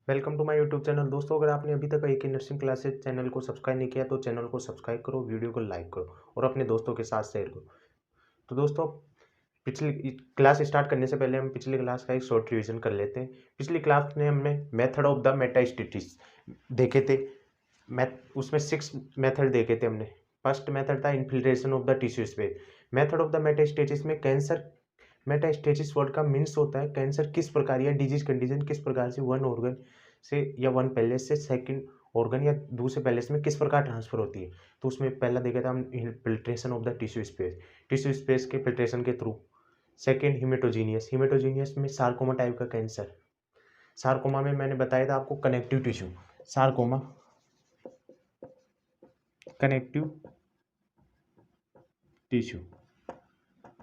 Welcome to my YouTube channel. दोस्तों, अगर आपने अभी तक एक नर्सिंग क्लासेस चैनल को सब्सक्राइब नहीं किया तो चैनल को सब्सक्राइब करो, वीडियो को लाइक करो और अपने दोस्तों के साथ शेयर करो। तो दोस्तों, पिछली क्लास स्टार्ट करने से पहले हम पिछली क्लास का एक शॉर्ट रिवीजन कर लेते हैं। पिछली क्लास में हमने मेथड ऑफ द मेटास्टेसिस देखे थे। उसमें 6 मेथड देखे थे हमने। फर्स्ट मेथड था infiltration of the tissue space. Method of the metastasis में कैंसर, मेटास्टेसिस वर्ड का मीन्स होता है कैंसर किस प्रकार या डिजीज कंडीशन किस प्रकार से वन ऑर्गन से या वन पैलेस से सेकंड ऑर्गन या दूसरे पैलेस में किस प्रकार ट्रांसफर होती है। तो उसमें पहला देखा था हम filtration of the tissue space, tissue space के फिल्ट्रेशन के थ्रू। सेकंड हिमेटोजीनियस, हिमेटोजीनियस में सार्कोमा टाइप का कैंसर। सार्कोमा में मैंने बताया था आपको connective tissue, sarcoma connective tissue,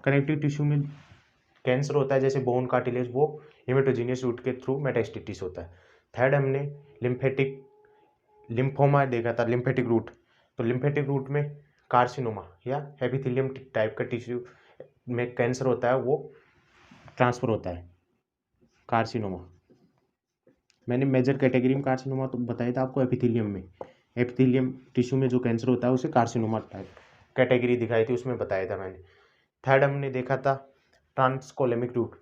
connective tissue में कैंसर होता है जैसे बोन कार्टिलेज, वो हिमेटोजीनियस रूट के थ्रू मेटास्टेसिस होता है। थर्ड हमने लिम्फेटिक लिम्फोमा देखा था, लिम्फेटिक रूट। तो लिम्फेटिक रूट में कार्सिनोमा या एपिथेलियम टाइप का टिश्यू में कैंसर होता है, वो ट्रांसफर होता है, कार्सिनोमा। मैंने मेजर कैटेगरी में कार्सिनोमा तो बताया था आपको, एपिथेलियम में, एपिथेलियम टिश्यू में जो कैंसर होता है उसे कार्सिनोमा टाइप कैटेगरी दिखाई थी, उसमें बताया था मैंने। थर्ड हमने देखा था ट्रांसकोलेमिक रूट,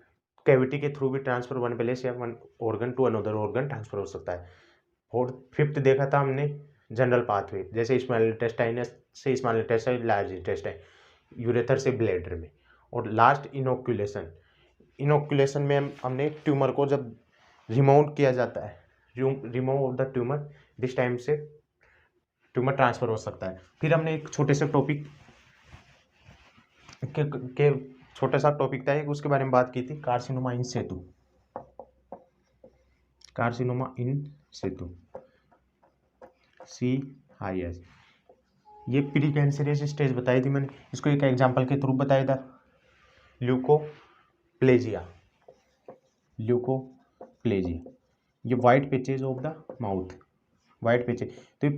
कैविटी के थ्रू भी ट्रांसफर वन प्लेस या one organ to another organ transfer हो सकता है। फोर्थ फिफ्थ देखा था हमने जनरल पाथवे, जैसे स्मॉल इंटेस्टाइन से small intestine, large intestine, ureter से ब्लैडर में। और लास्ट इनोकुलेशन, इनोकुलेशन में हमने ट्यूमर को जब रिमूव किया जाता है, remove of the tumour, this time से ट्यूमर ट्रांसफर हो सकता है। फिर हमने एक छोटे से टॉपिक के छोटा सा टॉपिक था एक, उसके बारे में बात की थी, carcinoma in situ, carcinoma in situ, CIS। ये प्री कैंसरियस स्टेज बताई थी मैंने, इसको एक एग्जांपल के थ्रू बताया था, ल्यूकोप्लेजिया, ल्यूकोप्लेजिया। ये white पेचेज of the mouth, white पेचेज। तो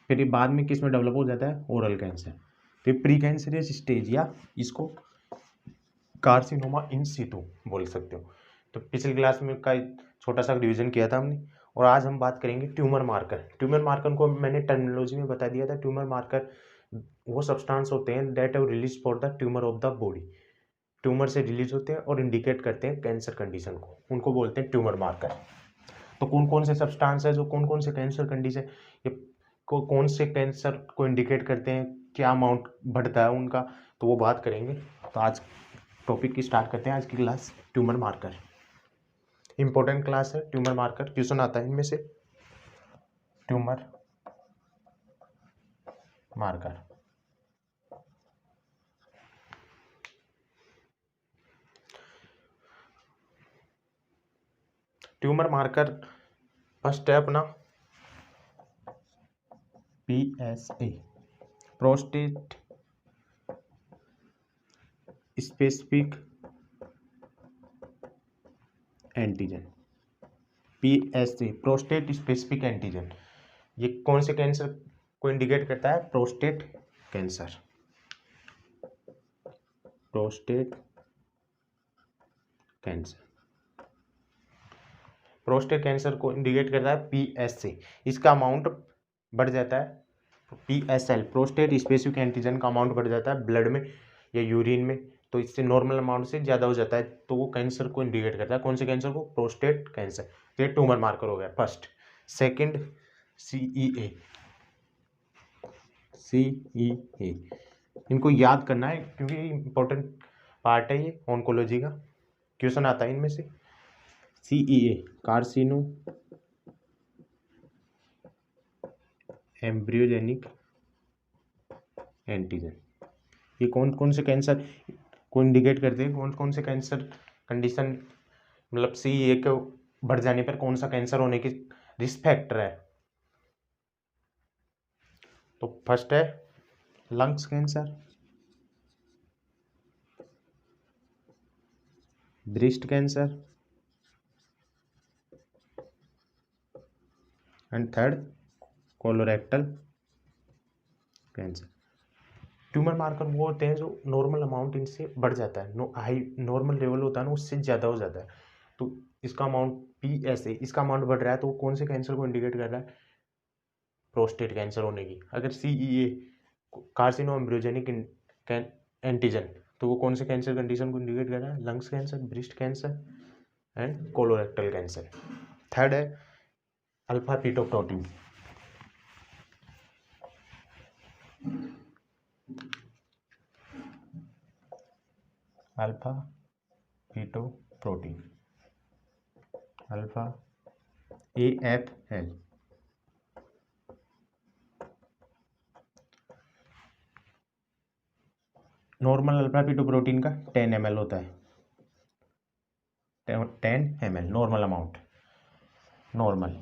फिर ये बाद में किस में डेवलप हो जाता है, ओरल कैंसर। तो प्री कैंसरियस स्टेज या इसको कार्सिनोमा इन सितु बोल सकते हो। तो पिछली क्लास में का छोटा सा रिवीजन किया था हमने। और आज हम बात करेंगे ट्यूमर मार्कर। ट्यूमर मार्कर को मैंने टर्मिनोलॉजी में बता दिया था। ट्यूमर मार्कर वो सब्सटेंस होते हैं that have release for the tumour of the body, tumour से रिलीज होते हैं और इंडिकेट करते हैं कैंसर कंडीशन को, उनको बोलते हैं ट्यूमर मार्कर। तो कौन कौन से सब्सटेंस है जो कौन कौन से कैंसर कंडीशन, ये कौन से कैंसर को इंडिकेट करते हैं, क्या अमाउंट बढ़ता है उनका, तो वो बात करेंगे। तो आज टॉपिक की स्टार्ट करते हैं आज की class, tumour marker. Important class है ट्यूमर मार्कर, क्वेश्चन आता है इनमें से, tumour marker. Tumour marker first है अपना PSA, prostate specific antigen, PSA prostate specific antigen. ये कौन से कैंसर को इंडिकेट करता है, prostate cancer, prostate cancer. Prostate cancer को इंडिकेट करता है PSA, इसका अमाउंट बढ़ जाता है, PSL प्रोस्टेट स्पेसिफिक एंटीजन का अमाउंट बढ़ जाता है ब्लड में या यूरिन में, तो इससे नॉर्मल अमाउंट से ज़्यादा हो जाता है, तो वो कैंसर को इंडिकेट करता है। कौन से कैंसर को, प्रोस्टेट कैंसर। तो ये ट्यूमर मार्कर हो गया फर्स्ट। सेकंड CEA, CEA इनको याद करना है क्योंकि इंपॉर्टेंट पार्ट है ये ऑन्कोलॉजी का, क्वेश्चन आता है इनमें से। CEA कार्सिनो embryogenic antigen. ये कौन कौन से कैंसर को इंडिकेट करते हैं, कौन कौन से कैंसर कंडीशन, मतलब CEA के बढ़ जाने पर कौन सा कैंसर होने की रिस्क फैक्टर है। तो फर्स्ट है lungs cancer, breast cancer and third colorectal cancer. Tumour marker वो होते हैं जो नॉर्मल अमाउंट इनसे बढ़ जाता है, हाई नॉर्मल लेवल होता है ना उससे ज़्यादा हो जाता है, तो इसका अमाउंट PSA इसका अमाउंट बढ़ रहा है तो वो कौन से कैंसर को इंडिकेट कर रहा है? प्रोस्टेट कैंसर होने की। अगर CEA कार्सिनो एम्ब्रियोजेनिक एंटीजन तो वो कौन से कैंसर कंडीशन को इंडिकेट कर रहा है? Lungs cancer, breast cancer and colorectal cancer. Third है alpha fetoprotein. Alpha fetoprotein, alpha AFL। Normal alpha fetoprotein का 10 ml होता है, 10 ml नॉर्मल अमाउंट, नॉर्मल।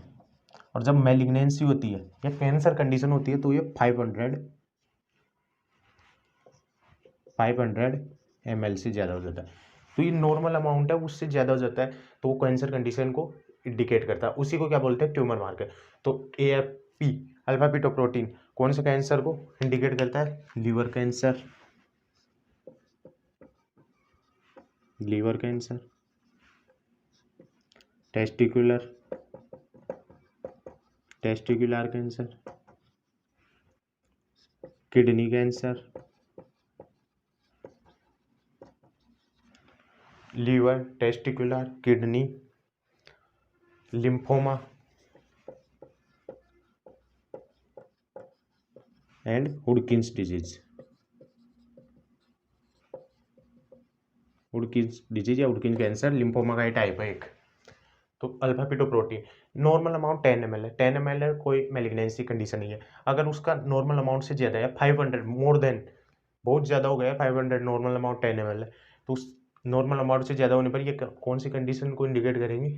और जब मैलिग्नेंसी होती है या कैंसर कंडीशन होती है तो ये 500 ml से ज़्यादा हो जाता है। तो ये नॉर्मल अमाउंट है, उससे ज़्यादा हो जाता है तो वो कैंसर कंडीशन को इंडिकेट करता है। उसी को क्या बोलते हैं? Tumour marker. तो AFP अल्फा पीटोप्रोटीन कौन से कैंसर को इंडिकेट करता है? Liver cancer, liver cancer, testicular cancer, kidney cancer, liver, testicular, kidney, lymphoma and Hodgkin's disease. Hodgkin's disease या हुडकिंस कैंसर लिम्फोमा का ही टाइप है एक। तो अल्फा पीटोप्रोटीन नॉर्मल अमाउंट 10 ml है, 10 ml है, कोई मैलिग्नेंसी कंडीशन नहीं है। अगर उसका नॉर्मल अमाउंट से ज़्यादा है 500, मोर देन, बहुत ज़्यादा हो गया है 500, नॉर्मल अमाउंट 10 ml है, तो उस नॉर्मल अमाउंट से ज़्यादा होने पर ये कौन सी कंडीशन को इंडिकेट करेंगे?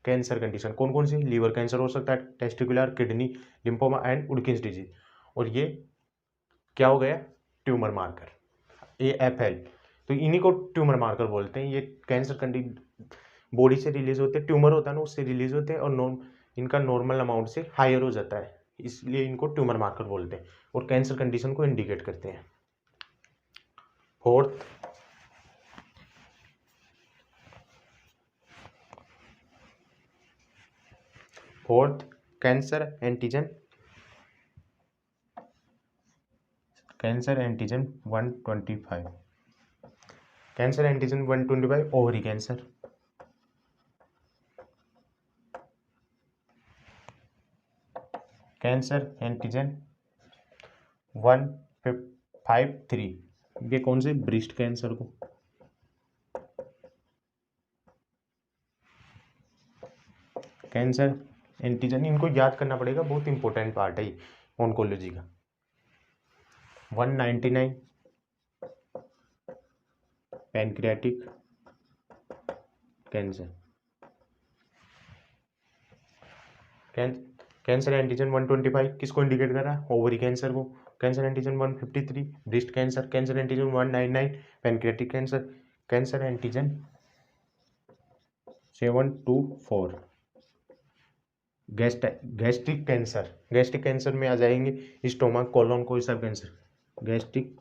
Cancer condition. कौन कौन सी? लीवर कैंसर हो सकता है, testicular, kidney, lymphoma and Hodgkin's disease. और ये क्या हो गया? Tumour marker, AFL। तो इन्हीं को ट्यूमर मार्कर बोलते हैं। ये कैंसर बॉडी से रिलीज होते हैं, ट्यूमर होता है ना, उससे रिलीज होते हैं और इनका नॉर्मल अमाउंट से हायर हो जाता है, इसलिए इनको ट्यूमर मार्कर बोलते हैं और कैंसर कंडीशन को इंडिकेट करते हैं। Fourth cancer antigen 125। Cancer antigen 125 ovary cancer. Cancer antigen 153 ये कौन से? ब्रेस्ट कैंसर को। कैंसर एंटीजन इनको याद करना पड़ेगा, बहुत इंपॉर्टेंट पार्ट है ऑन्कोलॉजी का। 199 पैनक्रियाटिक कैंसर। कैंसर एंटीजन 125 किसको इंडिकेट कर रहा है? ओवरी कैंसर को। Cancer antigen 153 breast cancer. Cancer antigen 199 pancreatic cancer. Cancer antigen 724 gastric cancer. Gastric cancer में आ जाएंगे स्टोमक, कोलोन, कोई सा कैंसर। गैस्ट्रिक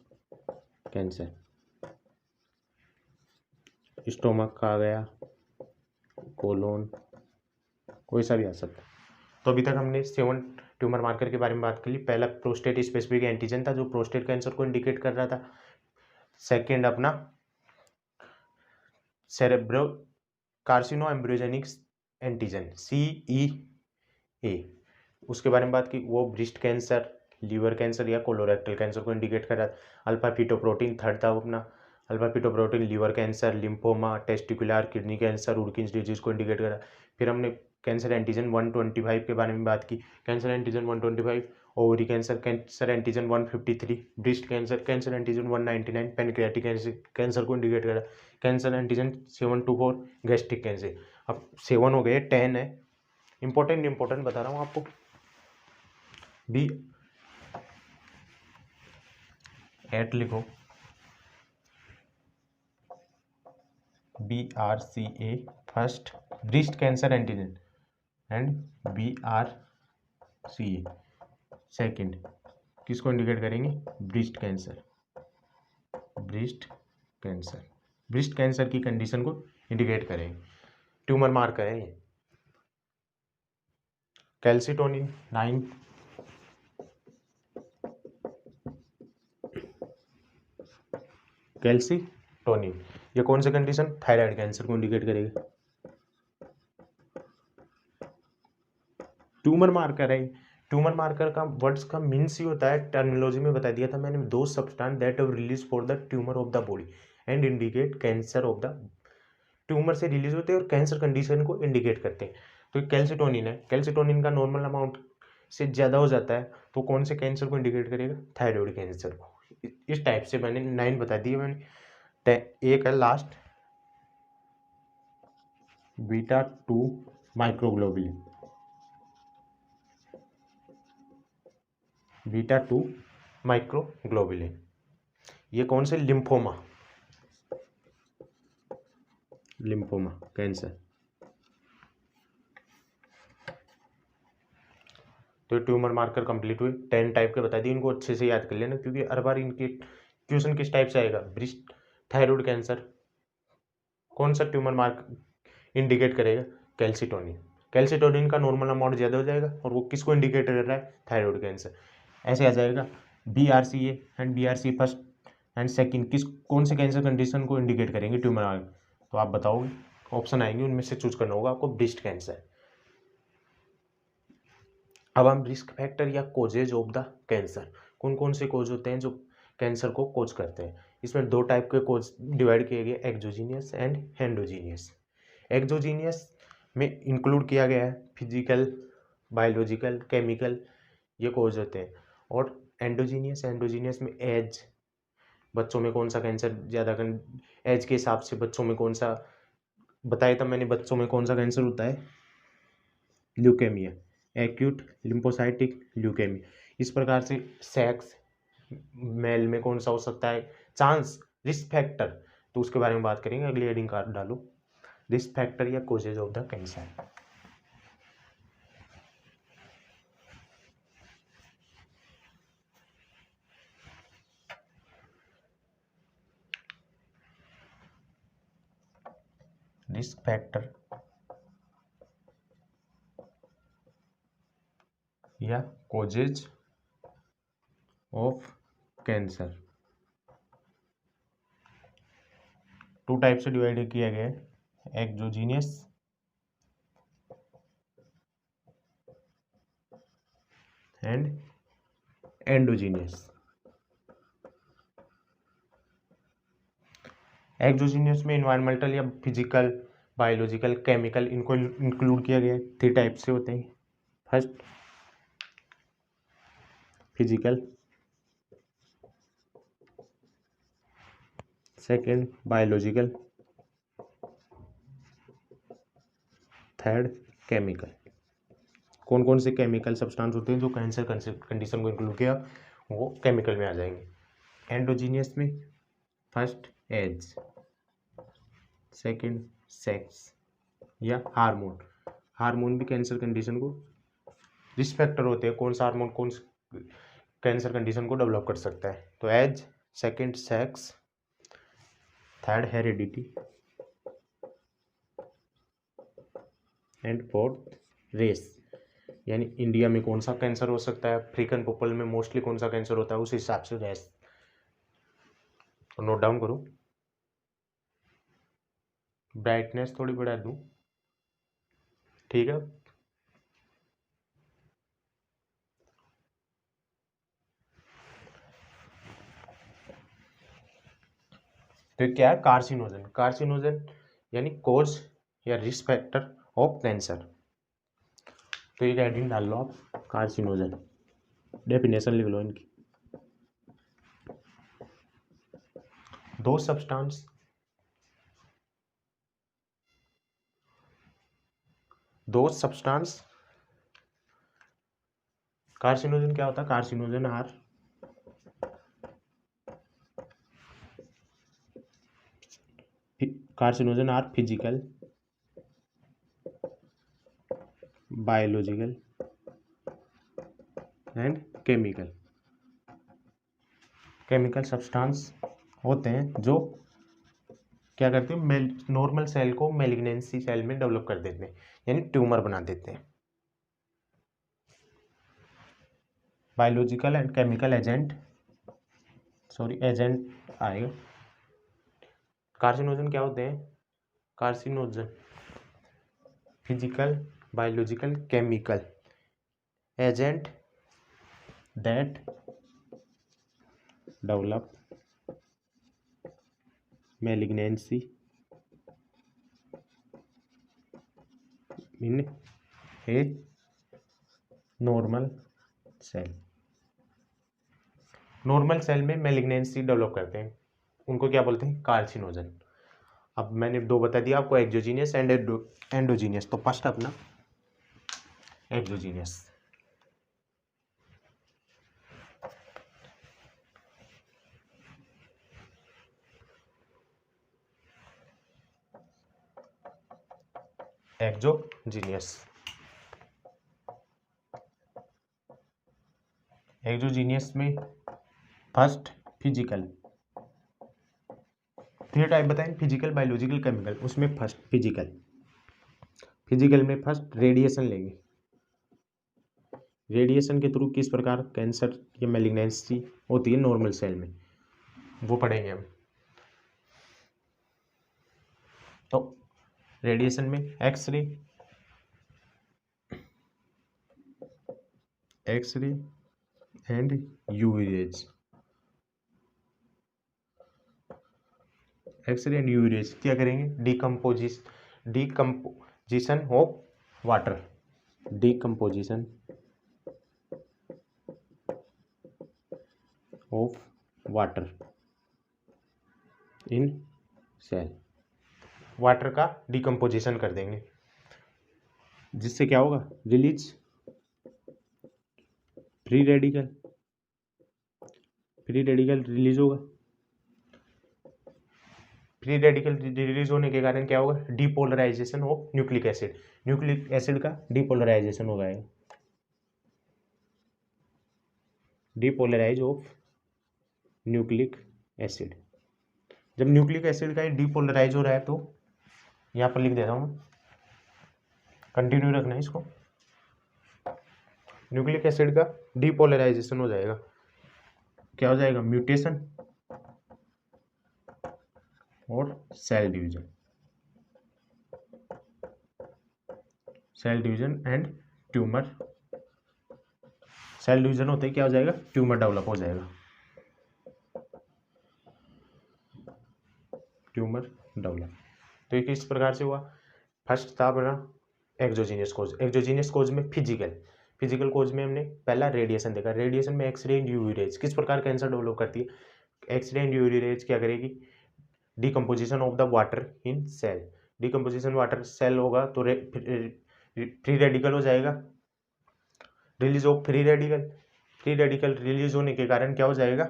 कैंसर स्टोमक का आ गया, कोलोन, कोई सा भी आ सकता है। तो अभी तक हमने 7 ट्यूमर मार्कर के बारे में बात कर ली। पहला प्रोस्टेट स्पेसिफिक एंटीजन था जो प्रोस्टेट कैंसर को इंडिकेट कर रहा था। सेकेंड अपना cerebro carcino embryogenic antigen CEA, उसके बारे में बात की। वो ब्रेस्ट कैंसर, लीवर कैंसर या कोलोरेक्टल कैंसर को इंडिकेट कर रहा था। अल्फा पीटोप्रोटीन थर्ड था अपना। Alpha fetoprotein liver cancer, lymphoma, testicular, kidney cancer, Hodgkin's disease को इंडिकेट करा। फिर हमने कैंसर एंटीजन 125 के बारे में बात की। Cancer antigen 125 ovary cancer. Cancer antigen 153 breast cancer. Cancer antigen 199 pancreatic cancer को इंडिकेट करा। Cancer antigen 724 gastric cancer. अब 7 हो गए, 10 है। इंपॉर्टेंट बता रहा हूँ आपको। B8 लिखो, BRCA first breast cancer antigen and BRCA second. किसको इंडिकेट करेंगे? Breast cancer. ब्रेस्ट कैंसर की कंडीशन को इंडिकेट करेंगे। ट्यूमर मार्कर है ये। कैल्सिटोनिन 9, कैल्सिटोनिन ये कौन सा कंडीशन, थायराइड कैंसर को इंडिकेट करेगा। ट्यूमर मार्कर है, ट्यूमर मार्कर का वर्ड्स का मीन्स ही होता है, टर्मिनोलॉजी में बता दिया था मैंने, दो substance that have release for the tumour of the body and indicate cancer of the, tumour से रिलीज होते हैं और कैंसर कंडीशन को इंडिकेट करते हैं। तो कैल्सिटोनिन है, कैल्सिटोनिन का नॉर्मल अमाउंट से ज़्यादा हो जाता है तो कौन से कैंसर को इंडिकेट करेगा, थायराइड कैंसर को। इस टाइप से मैंने 9 बता दिए मैंने। एक है last beta 2 microglobulin, beta 2 microglobulin ये कौन से, लिम्फोमा, लिम्फोमा कैंसर। तो ट्यूमर मार्कर कंप्लीट हुए, 10 टाइप के बता दिए, इनको अच्छे से याद कर लेना क्योंकि हर बार इनके क्वेश्चन किस टाइप से आएगा, ब्रेस्ट थायराइड कैंसर कौन सा ट्यूमर मार्क इंडिकेट करेगा, कैल्सिटोनिन, कैल्सिटोनिन का नॉर्मल अमाउंट ज़्यादा हो जाएगा और वो किसको इंडिकेट कर रहा है, थायराइड कैंसर। ऐसे आ जाएगा BRCA and BRCA first and second किस कौन से कैंसर कंडीशन को इंडिकेट करेंगे ट्यूमर मार्क, तो आप बताओगे, ऑप्शन आएंगे उनमें से चूज करना होगा आपको, ब्रेस्ट कैंसर। अब हम रिस्क फैक्टर या कोजेज ऑफ द कैंसर, कौन कौन से कोज होते हैं जो कैंसर को कोज करते हैं। इसमें 2 टाइप के कोज डिवाइड किए गए, एक्सोजीनियस एंड एंडोजीनियस। एक्सोजीनियस में इंक्लूड किया गया है फिजिकल, बायोलॉजिकल, केमिकल ये कोज होते हैं, और एंडोजीनियस, एंडोजीनियस में एज, बच्चों में कौन सा कैंसर ज़्यादा, एज के हिसाब से बच्चों में कौन सा, बताया था मैंने बच्चों में कौन सा कैंसर होता है, ल्यूकेमिया, एक्यूट लिम्फोसाइटिक ल्यूकेमिया। इस प्रकार से सेक्स, मेल में कौन सा हो सकता है, चांस, रिस्क फैक्टर, तो उसके बारे में बात करेंगे, अगली हेडिंग कार्ड डालो, रिस्क फैक्टर या causes of the cancer. Risk factor या कोजेज ऑफ कैंसर 2 टाइप से डिवाइड किया गया है, एक्सोजीनियस एंड एंडोजीनियस। एक्सोजीनियस में इन्वायरमेंटल या फिजिकल, बायोलॉजिकल, केमिकल इनको इंक्लूड किया गया है, 3 टाइप से होते हैं, first physical, second biological, third chemical. कौन कौन से केमिकल सब्सटेंस होते हैं जो कैंसर कंडीशन को इंक्लूड किया, वो केमिकल में आ जाएंगे। एंडोजीनियस में फर्स्ट एज, सेकेंड सेक्स या हार्मोन, हार्मोन भी कैंसर कंडीशन को रिस्क फैक्टर होते हैं, कौन सा हार्मोन कौन कैंसर कंडीशन को डेवलप कर सकता है, तो age, second sex, third heredity and fourth race. यानी इंडिया में कौन सा कैंसर हो सकता है, अफ्रीकन पीपल में मोस्टली कौन सा कैंसर होता है, उस हिसाब से रेस, तो नोट डाउन करो। ब्राइटनेस थोड़ी बढ़ा दूं, ठीक है। तो क्या है, कार्सिनोजन, कार्सिनोजन यानी कोज या रिस्क फैक्टर ऑफ कैंसर। तो ये हेडिंग डाल लो आप, कार्सिनोजन, डेफिनेशन लिख लो इनकी, दो सब्सटेंस कार्सिनोजन क्या होता है, carcinogen are physical, biological and chemical substance होते हैं जो क्या करते हैं, नॉर्मल सेल को मैलिग्नेंसी सेल में डेवलप कर देते हैं, यानी ट्यूमर बना देते हैं। Biological and chemical agent, agent आएगा। कार्सिनोजन क्या होते हैं? Carcinogen physical, biological, chemical agent that develop malignancy in a normal cell. Normal cell में मैलिग्नेंसी डेवलप करते हैं, उनको क्या बोलते हैं? कार्सिनोजन। अब मैंने दो बता दिया आपको, एक्सोजीनियस एंड एंडोजीनियस। तो फर्स्ट अपना एक्सोजीनियस। एक्सोजीनियस, एक्सोजीनियस में फर्स्ट फिजिकल, थ्री टाइप बताएं, फिजिकल, बायोलॉजिकल, केमिकल। उसमें फर्स्ट फिजिकल, फिजिकल में फर्स्ट रेडिएशन लेंगे। रेडिएशन के थ्रू किस प्रकार कैंसर या मैलिग्नेंसी होती है नॉर्मल सेल में, वो पढ़ेंगे हम। तो रेडिएशन में X-ray, X-ray and UV rays, X-ray and UV rays क्या करेंगे? Decomposition of water, decomposition of water in cell. Water का डिकम्पोजिशन कर देंगे, जिससे क्या होगा? Release free radical, free radical release होगा। फ्री रेडिकल रिलीज होने के कारण क्या होगा? Depolarisation of nucleic acid, nucleic acid का डिपोलराइजेशन हो जाएगा, डिपोलराइज ऑफ न्यूक्लिक एसिड। जब न्यूक्लिक एसिड का डिपोलराइज हो रहा है तो यहाँ पर लिख देता हूँ, कंटिन्यू रखना है इसको। न्यूक्लिक एसिड का डिपोलराइजेशन हो जाएगा, क्या हो जाएगा? म्यूटेशन और cell division, cell division and tumour. Cell division होते ही क्या हो जाएगा? ट्यूमर डेवलप हो जाएगा, ट्यूमर डेवलप। तो ये किस प्रकार से हुआ? फर्स्ट था अपना एक्सोजीनियस कोज। एक्सोजीनियस कोज में फिजिकल, फिजिकल कोज में हमने पहला रेडिएशन देखा। रेडिएशन में एक्सरे एंड यूवी रेज किस प्रकार कैंसर डेवलप करती है? एक्सरे एंड यूवी रेज क्या करेगी? Decomposition of the water in cell, decomposition water cell होगा तो फ्री रेडिकल हो जाएगा, release of free radical, free radical release होने के कारण क्या हो जाएगा?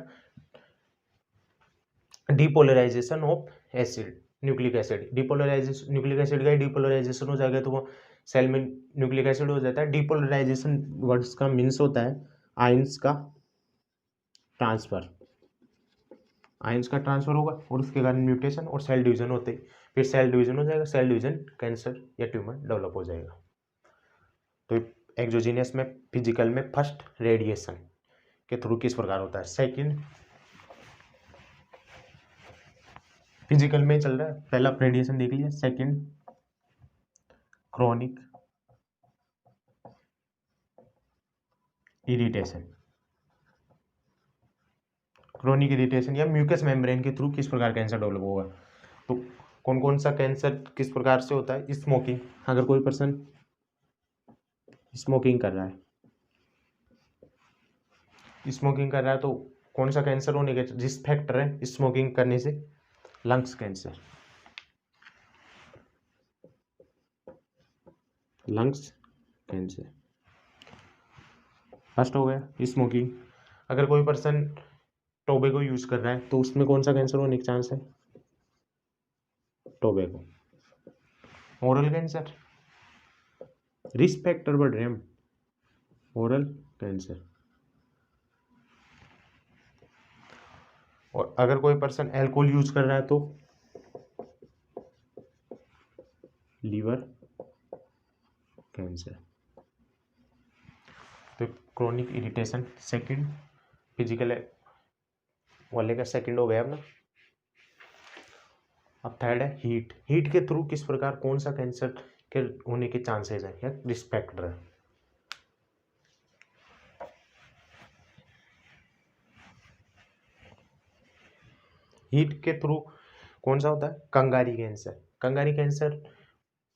Depolarisation of acid, nucleic acid, depolarisation nucleic acid का डिपोलराइजेशन हो जाएगा तो वो सेल में न्यूक्लिक एसिड हो जाता है। डिपोलराइजेशन वर्ड्स का मीन्स होता है आयंस का ट्रांसफर, आयंस का ट्रांसफर होगा और उसके कारण म्यूटेशन और सेल डिवीजन होते, फिर सेल डिवीजन हो जाएगा, सेल डिवीजन कैंसर या ट्यूमर डेवलप हो जाएगा। तो एक्सोजीनियस में फिजिकल में फर्स्ट रेडिएशन के थ्रू किस प्रकार होता है? सेकंड फिजिकल में चल रहा है, पहला रेडिएशन देख लिया। Second chronic irritation, chronic irritation या म्यूकस मेम्ब्रेन के थ्रू किस प्रकार कैंसर डेवलप होगा? तो कौन कौन सा कैंसर किस प्रकार से होता है? स्मोकिंग, अगर कोई पर्सन स्मोकिंग कर रहा है, स्मोकिंग कर रहा है तो कौन सा कैंसर होने के रिस्क फैक्टर है स्मोकिंग करने से? Lungs cancer, lungs cancer first हो गया स्मोकिंग। अगर कोई पर्सन टोबैको यूज कर रहा है तो उसमें कौन सा कैंसर होने के चांस है? Tobacco. Oral cancer, risk factor बढ़ रहे हैं हम, ओरल कैंसर। और अगर कोई पर्सन अल्कोहल यूज कर रहा है तो लीवर कैंसर। तो क्रोनिक इरिटेशन सेकंड, फिजिकल वाले का सेकंड हो गया अपना। अब थर्ड है हीट। हीट के थ्रू किस प्रकार कौन सा कैंसर के होने के चांसेस है या रिस्क फैक्टर है। हीट के थ्रू कौन सा होता है, कंगारी कैंसर। कंगारी कैंसर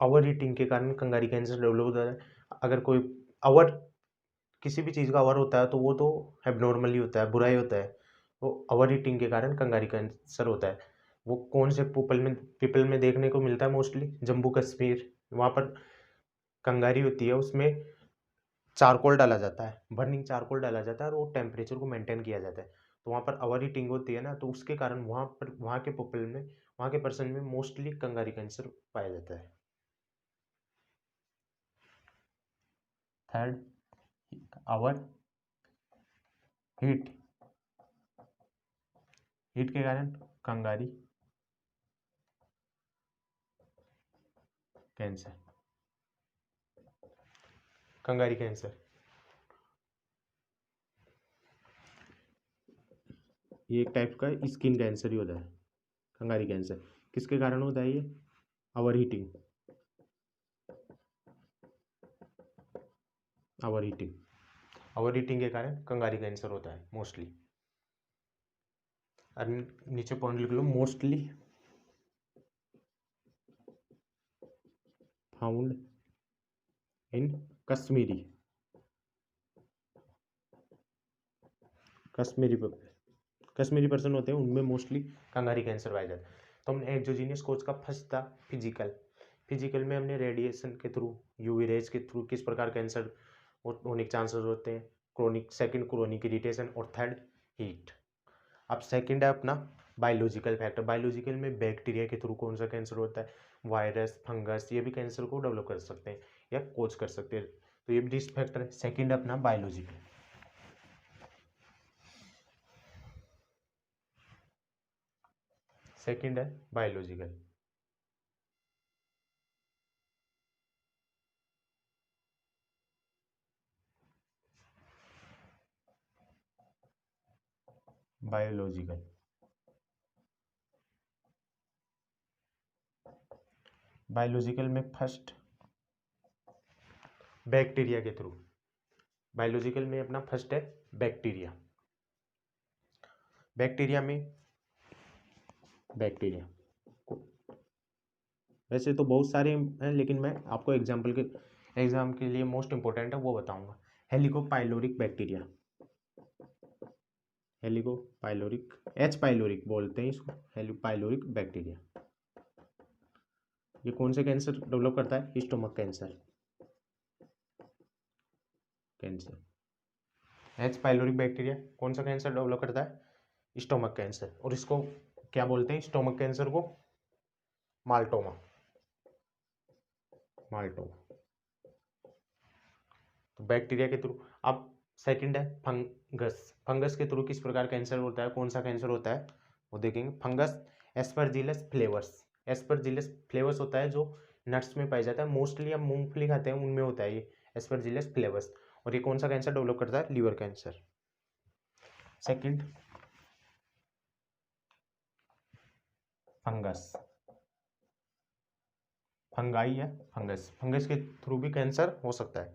ओवर हीटिंग के कारण कंगारी कैंसर डेवलप होता है। अगर कोई ओवर किसी भी चीज़ का ओवर होता है तो वो तो एबनॉर्मली होता है, बुरा ही होता है। वो ओवर हीटिंग के कारण कंगारी कैंसर होता है। वो कौन से पीपल में देखने को मिलता है, मोस्टली जम्मू कश्मीर, वहाँ पर कंगारी होती है, उसमें चारकोल डाला जाता है, बर्निंग चारकोल डाला जाता है और वो टेम्परेचर को मेंटेन किया जाता है। तो वहाँ पर ओवर हीटिंग होती है ना, तो उसके कारण वहाँ पर वहाँ के पीपल में, वहाँ के पर्सन में मोस्टली कंगारी कैंसर पाया जाता है। थर्ड, ओवर हीट, हीट के कारण कंगारी कैंसर, कंगारी कैंसर। ये एक टाइप का स्किन कैंसर ही होता है। कंगारी कैंसर किसके कारण होता है, ये over heating, over heating, over heating के कारण कंगारी कैंसर होता है मोस्टली। और नीचे पॉइंट लिख लो, mostly found in Kashmiri, Kashmiri person होते हैं उनमें मोस्टली कंगारी कैंसर पाया जाता है। तो हमने एक्सोजीनियस कोज का फर्स्ट था फिजिकल। फिजिकल में हमने रेडिएशन के थ्रू, यूवी रेज के थ्रू किस प्रकार कैंसर होने के चांसेस होते हैं, क्रोनिक, सेकंड क्रोनिक इरिटेशन और थर्ड हीट। अब सेकंड है अपना बायोलॉजिकल फैक्टर। बायोलॉजिकल में बैक्टीरिया के थ्रू कौन सा कैंसर होता है, वायरस, फंगस, ये भी कैंसर को डेवलप कर सकते हैं या कोज कर सकते हैं। तो ये भी रिस्क फैक्टर है। सेकंड अपना बायोलॉजिकल, सेकंड है बायोलॉजिकल। बायोलॉजिकल, बायोलॉजिकल में फर्स्ट बैक्टीरिया के थ्रू, बायोलॉजिकल में अपना फर्स्ट है बैक्टीरिया। बैक्टीरिया में, बैक्टीरिया वैसे तो बहुत सारे हैं, लेकिन मैं आपको एग्जाम के लिए मोस्ट इंपॉर्टेंट है वो बताऊंगा। हेलिकोपाइलोरिक बैक्टीरिया, हेलिकोपाइलोरिक, एच पाइलोरिक बोलते हैं इसको, हेलिकोपाइलोरिक बैक्टीरिया। ये कौन से कैंसर डेवलप करता है, stomach cancer, H pyloric bacteria कौन सा कैंसर डेवलप करता है, स्टोमक कैंसर। और इसको क्या बोलते हैं, स्टोमक कैंसर को माल्टोमा, माल्टोमा। तो बैक्टीरिया के थ्रू। अब सेकंड है फंगस। फंगस के थ्रू किस प्रकार कैंसर होता है, कौन सा कैंसर होता है वो देखेंगे। Fungus Aspergillus flavours, Aspergillus flavours होता है जो नट्स में पाया जाता है, मोस्टली हम मूंगफली खाते हैं उनमें होता है ये एस्परजिलस फ्लेवर्स। और ये कौन सा कैंसर डेवलप करता है, liver cancer. Second fungus, fungi या फंगस, फंगस के थ्रू भी कैंसर हो सकता है।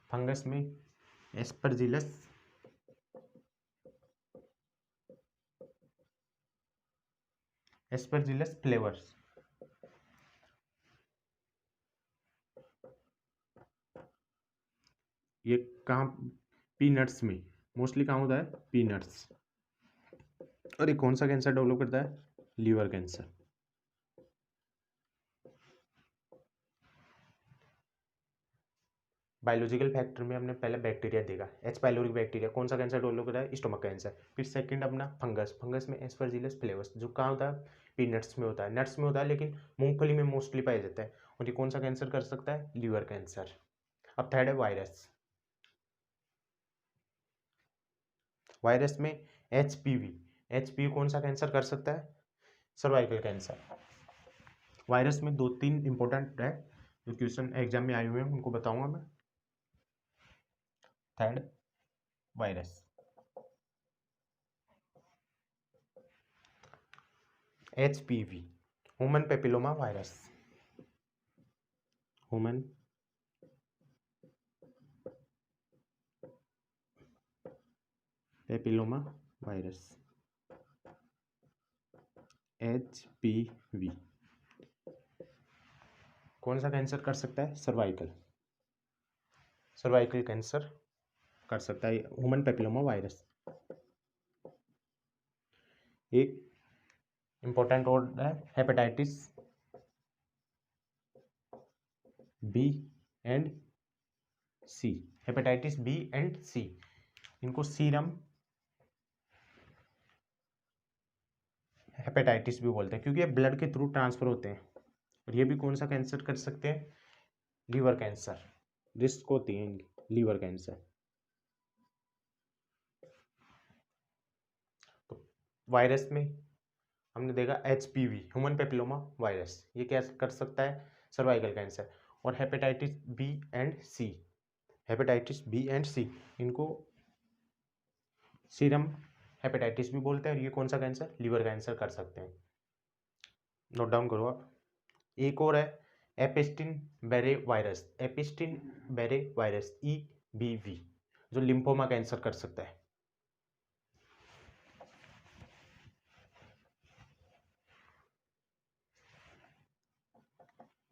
फंगस में एस्परजिलस, एस्परजिलस फ्लेवर्स, ये कहाँ, पीनट्स में, मोस्टली कहाँ होता है, पीनट्स। और ये कौन सा कैंसर डेवलप करता है, लीवर कैंसर। बायोलॉजिकल फैक्टर में हमने पहले बैक्टीरिया देखा, एच पाइलोरिक बैक्टीरिया कौन सा कैंसर डेवलप करता है, स्टोमक कैंसर। फिर सेकंड अपना फंगस, फंगस में एस्परजिलस फ्लेवर्स जो कहाँ होता है, पीनट्स में होता है, नट्स में होता है लेकिन मूंगफली में मोस्टली पाया जाता है। और ये कौन सा कैंसर कर सकता है, लीवर कैंसर। अब थर्ड है वायरस, वायरस में एचपीवी, एचपीवी कौन सा कैंसर कर सकता है, सर्वाइकल कैंसर। वायरस में दो तीन इंपॉर्टेंट है जो क्वेश्चन एग्जाम में आए हुए हैं, उनको बताऊंगा मैं। Third virus. HPV human papilloma virus, human papilloma virus HPV कौन सा कैंसर कर सकता है? सर्वाइकल कैंसर कर सकता है ह्यूमन पेपिलोमा वायरस। एक इंपॉर्टेंट वर्ड है hepatitis B and C. Hepatitis B and C, इनको सीरम हेपेटाइटिस भी बोलते हैं क्योंकि ये ब्लड के थ्रू ट्रांसफर होते हैं। और ये भी कौन सा कैंसर कर सकते हैं? लीवर कैंसर, रिस्क होती है इनकी लीवर कैंसर। तो वायरस में हमने देखा HPV ह्यूमन पेपिलोमा वायरस, ये क्या कर सकता है? Cervical cancer. और hepatitis B and C, hepatitis B and C, इनको सीरम हेपेटाइटिस भी बोलते हैं। और ये कौन सा कैंसर? लीवर कैंसर कर सकते हैं। नोट डाउन करो आप। एक और है एपिस्टिन बेरे वायरस, एपिस्टिन बेरे वायरस EBV, जो लिम्फोमा कैंसर कर सकता है।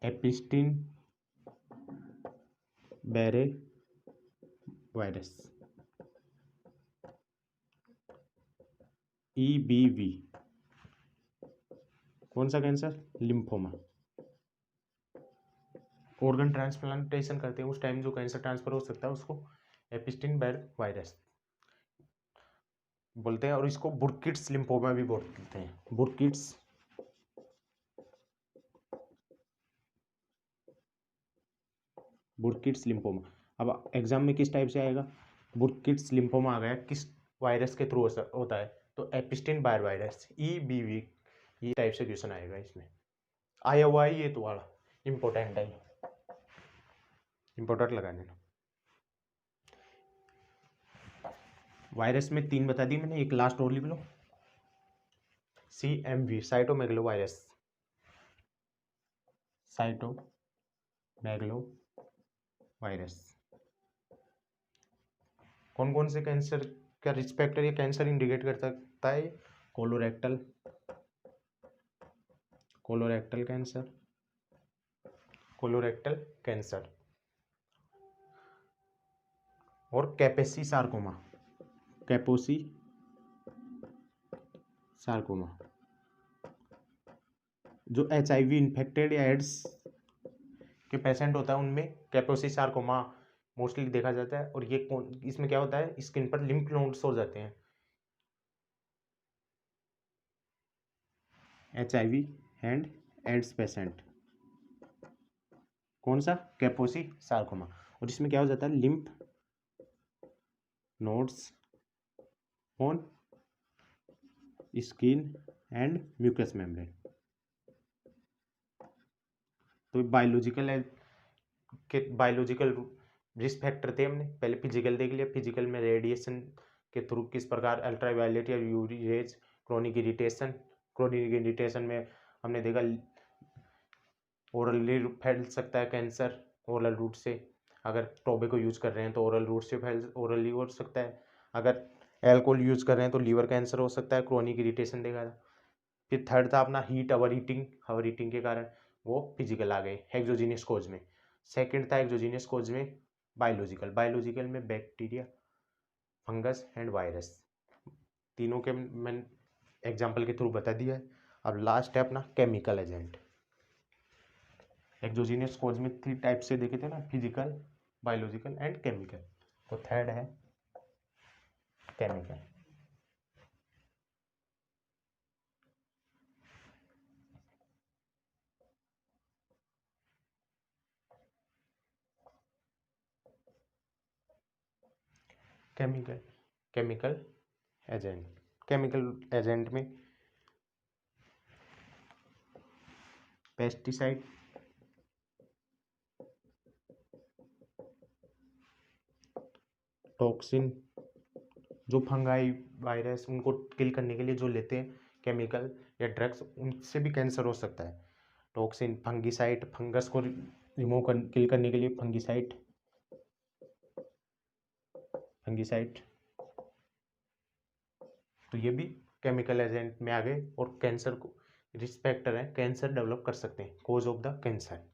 एपिस्टिन बेरे वायरस EBV कौन सा कैंसर? लिम्फोमा। ऑर्गन ट्रांसप्लांटेशन करते हैं उस टाइम जो कैंसर ट्रांसफर हो सकता है उसको एपिस्टिन बेर वायरस बोलते हैं। और इसको बुर्किड्स लिम्फोमा भी बोलते हैं, बुर्किड्स लिम्फोमा। अब एग्जाम में किस टाइप से आएगा? बुर्किड्स लिम्फोमा आ गया, किस वायरस के थ्रू होता है? तो एपिस्टिन बायर वायरस EBV, ये टाइप से क्वेश्चन आएगा इसमें। आया हुआ है ये तो वाला इंपॉर्टेंट है, इंपॉर्टेंट लगा देना। वायरस में 3 बता दी मैंने, एक लास्ट और लिख लो, CMV साइटोमेगलो वायरस, साइटोमेगलो वायरस। कौन कौन से कैंसर का रिस्पेक्टर ये कैंसर इंडिकेट कर सकता है? कोलोरेक्टल कैंसर, कोलोरेक्टल कैंसर और कैपेसी सार्कोमा, कैपोसी सार्कोमा। जो HIV इन्फेक्टेड या एड्स के पेशेंट होता है उनमें कैपोसी सार्कोमा मोस्टली देखा जाता है। और ये इसमें क्या होता है? स्किन पर लिम्फ नोड्स हो जाते हैं। HIV एंड एड्स पेशेंट, कौन सा? Kaposi sarcoma. और इसमें क्या हो जाता है? Lymph nodes on skin and mucous membrane. तो बायोलॉजिकल रिस्क फैक्टर थे। हमने पहले फिजिकल देख लिया, फिजिकल में रेडिएशन के थ्रू किस प्रकार अल्ट्रावायलेट या यूवी रेज, क्रोनिक इरिटेशन में हमने देखा ओरली फैल सकता है कैंसर ओरल रूट से। अगर टोबैको यूज कर रहे हैं तो ओरल रूट से ओरली हो सकता है। अगर एल्कोहल यूज कर रहे हैं तो लीवर कैंसर हो सकता है, क्रोनिक इरिटेशन देखा था। फिर थर्ड था अपना हीट, अवर हीटिंग के कारण वो फिजिकल आ गए एक्सोजीनियस कोज में। सेकंड था एक्सोजीनियस कोज में बायोलॉजिकल में बैक्टीरिया, फंगस एंड वायरस। तीनों के मैंने एग्जाम्पल के थ्रू बता दिया है। अब लास्ट है अपना केमिकल एजेंट। एक्सोजीनियस कोज में 3 टाइप से देखे थे ना, फिजिकल, बायोलॉजिकल एंड केमिकल। तो थर्ड है केमिकल। केमिकल एजेंट में पेस्टिसाइड, टॉक्सिन, जो फंगाई वायरस उनको किल करने के लिए जो लेते हैं केमिकल या ड्रग्स, उनसे भी कैंसर हो सकता है। टॉक्सिन, फंगिसाइड, फंगस को रिमूव किल करने के लिए फंगिसाइड, फंगिसाइड, तो ये भी केमिकल एजेंट में आ गए और कैंसर को रिस्क फैक्टर है, कैंसर डेवलप कर सकते हैं, cause of the cancer.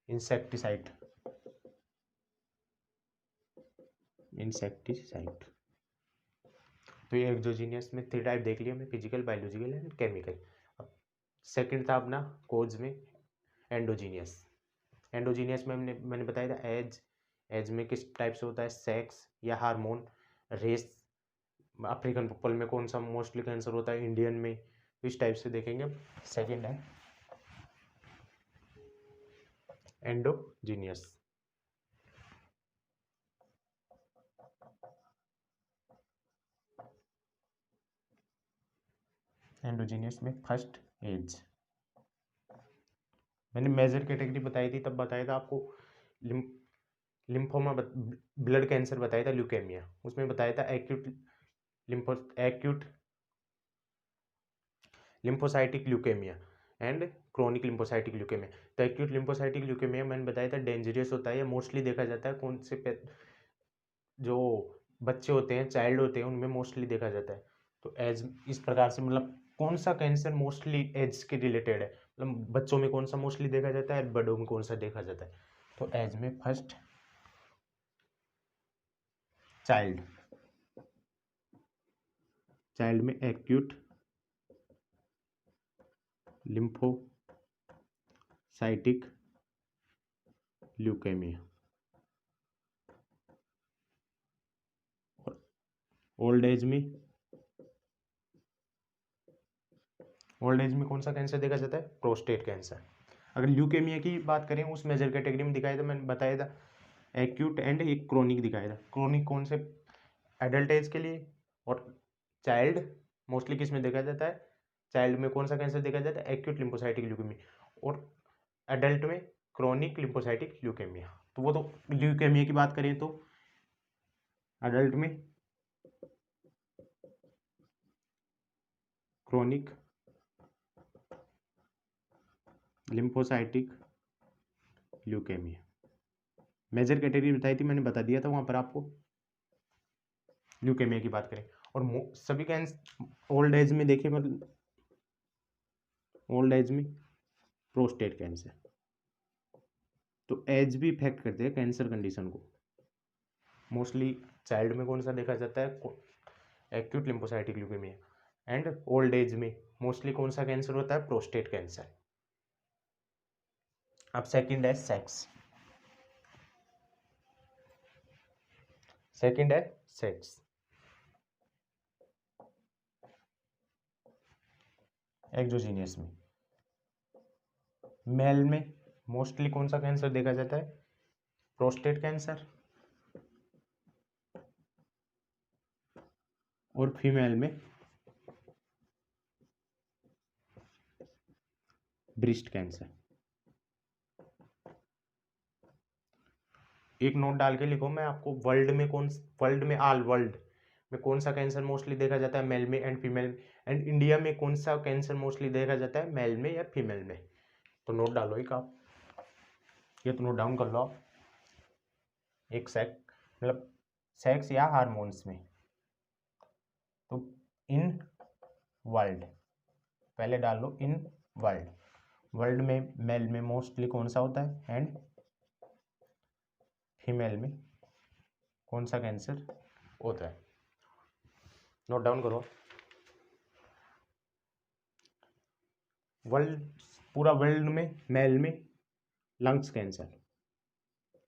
Insecticide, insecticide, तो ये एक्सोजीनियस में 3 टाइप देख लिया हमने, फिजिकल, बायोलॉजिकल एंड केमिकल। अब सेकंड था अपना कोज में एंडोजीनियस। एंडोजीनियस में मैंने बताया था एज, एज में किस टाइप से होता है, सेक्स या हार्मोन, रेस, अफ्रीकन पीपल में कौन सा मोस्टली कैंसर होता है, इंडियन में, इस टाइप से देखेंगे। सेकंड है एंडोजीनियस। एंडोजीनियस में फर्स्ट एज, मैंने मेजर कैटेगरी बताई थी, तब बताया था आपको लिम्फोमा, ब्लड कैंसर बताया था, ल्यूकेमिया, उसमें बताया था acute lymphocytic leukaemia and chronic lymphocytic leukaemia. तो एक्यूट लिम्फोसाइटिक ल्यूकेमिया मैंने बताया था डेंजरियस होता है, या मोस्टली देखा जाता है कौन से जो बच्चे होते हैं, चाइल्ड होते हैं, उनमें मोस्टली देखा जाता है। तो एज इस प्रकार से, मतलब कौन सा कैंसर मोस्टली एज के रिलेटेड है, मतलब बच्चों में कौन सा मोस्टली देखा जाता है, बड़ों में कौन सा देखा जाता है। तो एज में फर्स्ट चाइल्ड, चाइल्ड में acute lymphocytic leukaemia. Old age में, ओल्ड एज में कौन सा कैंसर देखा जाता है, प्रोस्टेट कैंसर। अगर ल्यूकेमिया की बात करें उस मेजर कैटेगरी में दिखाया था, मैंने बताया था एक्यूट एंड एक क्रोनिक दिखाया था। क्रोनिक कौन से, एडल्ट एज के लिए, और चाइल्ड मोस्टली किस में देखा जाता है, चाइल्ड में कौन सा कैंसर देखा जाता है, एक्यूट लिम्फोसाइटिक ल्यूकेमिया, और एडल्ट में क्रोनिक लिम्फोसाइटिक ल्यूकेमिया। तो वो तो ल्यूकेमिया की बात करें तो एडल्ट में chronic lymphocytic leukaemia. Major category बताई थी मैंने, बता दिया था वहां पर आपको। ल्यूकेमिया की बात करें और सभी कैंसर ओल्ड एज में देखें, मतलब ओल्ड एज में प्रोस्टेट कैंसर, तो एज भी इफेक्ट करते हैं कैंसर कंडीशन को। मोस्टली चाइल्ड में कौन सा देखा जाता है, acute lymphocytic leukaemia, and old age में मोस्टली कौन सा कैंसर होता है, प्रोस्टेट कैंसर। अब सेकंड है सेक्स, सेकंड है सेक्स। एक्सोजीनियस में मेल में मोस्टली कौन सा कैंसर देखा जाता है, प्रोस्टेट कैंसर, और फीमेल में ब्रेस्ट कैंसर। एक नोट डाल के लिखो, मैं आपको वर्ल्ड में वर्ल्ड में ऑल वर्ल्ड में कौन सा कैंसर मोस्टली देखा जाता है, मेल में एंड फीमेल में, एंड इंडिया में कौन सा कैंसर मोस्टली देखा जाता है, मेल में या फीमेल में। तो नोट डालो एक आप, ये तो नोट डाउन कर लो आप। एक मतलब सेक्स या हार्मोन्स में, तो इन वर्ल्ड, पहले डाल लो इन वर्ल्ड, वर्ल्ड में मेल में मोस्टली कौन सा होता है, एंड फीमेल में कौन सा कैंसर होता है। नोट डाउन करो। वर्ल्ड, पूरा वर्ल्ड में मेल में lungs cancer,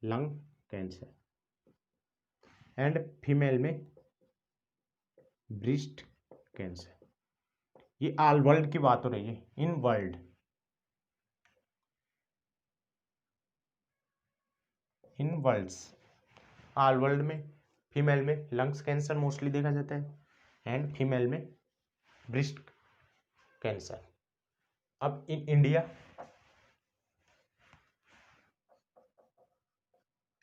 lung cancer, and female में ब्रेस्ट कैंसर। ये ऑल वर्ल्ड की बात हो रही है, in world, in worlds, all world में फीमेल में लंग्स कैंसर मोस्टली देखा जाता है, एंड फीमेल में ब्रेस्ट कैंसर। अब in India,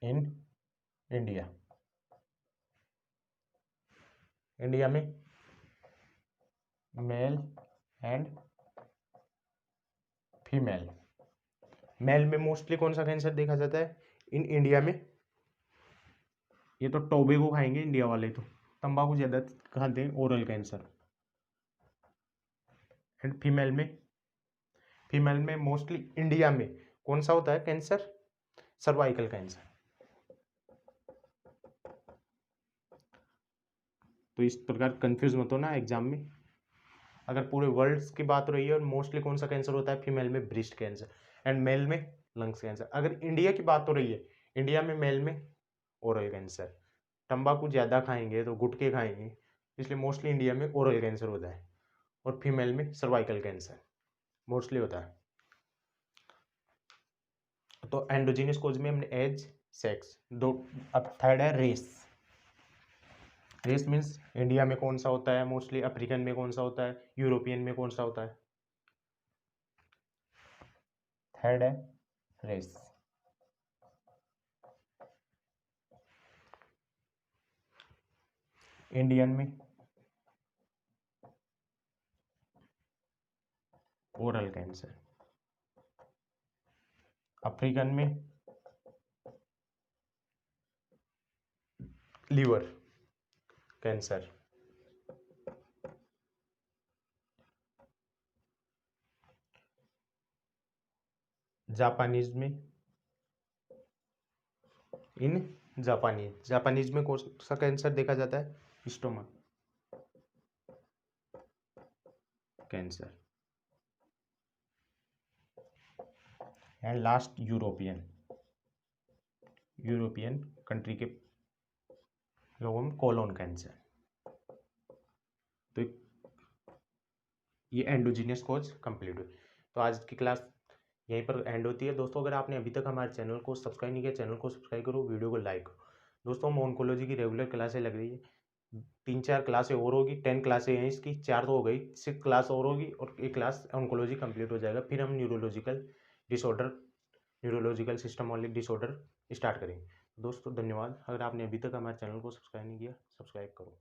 in India India में मेल एंड फीमेल। मेल में मोस्टली कौन सा कैंसर देखा जाता है इन इंडिया में? ये तो टोबैको खाएंगे इंडिया वाले, तो तंबाकू ज़्यादा खाते हैं, ओरल कैंसर। एंड फीमेल में मोस्टली इंडिया में कौन सा होता है कैंसर? Cervical cancer. तो इस प्रकार कंफ्यूज मत हो ना एग्जाम में। अगर पूरे वर्ल्ड की बात हो रही है और मोस्टली कौन सा कैंसर होता है फीमेल में? Breast cancer. एंड मेल में लंग्स कैंसर। अगर इंडिया की बात हो रही है, इंडिया में मेल में ओरल कैंसर। तंबाकू ज़्यादा खाएंगे तो गुटखे खाएंगे, इसलिए मोस्टली इंडिया में ओरल कैंसर होता है। और फीमेल में सर्वाइकल कैंसर मोस्टली होता है। तो एंडोजीनियस कोज में हमने एज, सेक्स दो। अब थर्ड है रेस। रेस मीन्स इंडिया में कौन सा होता है मोस्टली, अफ्रीकन में कौन सा होता है, यूरोपियन में कौन सा होता है। थर्ड है रेस। इंडियन में ओरल कैंसर। अफ्रीकन में लीवर कैंसर। जापानीज में जापानीज में कौन सा कैंसर देखा जाता है? Stomach cancer. And last European country के लोगों में कोलोन कैंसर। तो ये एंडोजीनियस कॉज कंप्लीट हुई। तो आज की क्लास यहीं पर एंड होती है। दोस्तों अगर आपने अभी तक हमारे चैनल को सब्सक्राइब नहीं किया, चैनल को सब्सक्राइब करो, वीडियो को लाइक करो। दोस्तों हम ऑन्कोलॉजी की रेगुलर क्लासें लग रही है, 3-4 क्लासें और होगी, 10 क्लासें हैं इसकी, 4 तो हो गई, 6 क्लास और होगी और एक क्लास ऑन्कोलॉजी कंप्लीट हो जाएगा। फिर हम न्यूरोलॉजिकल सिस्टमोलिक डिसऑर्डर स्टार्ट करेंगे। दोस्तों धन्यवाद। अगर आपने अभी तक हमारे चैनल को सब्सक्राइब नहीं किया, सब्सक्राइब करो।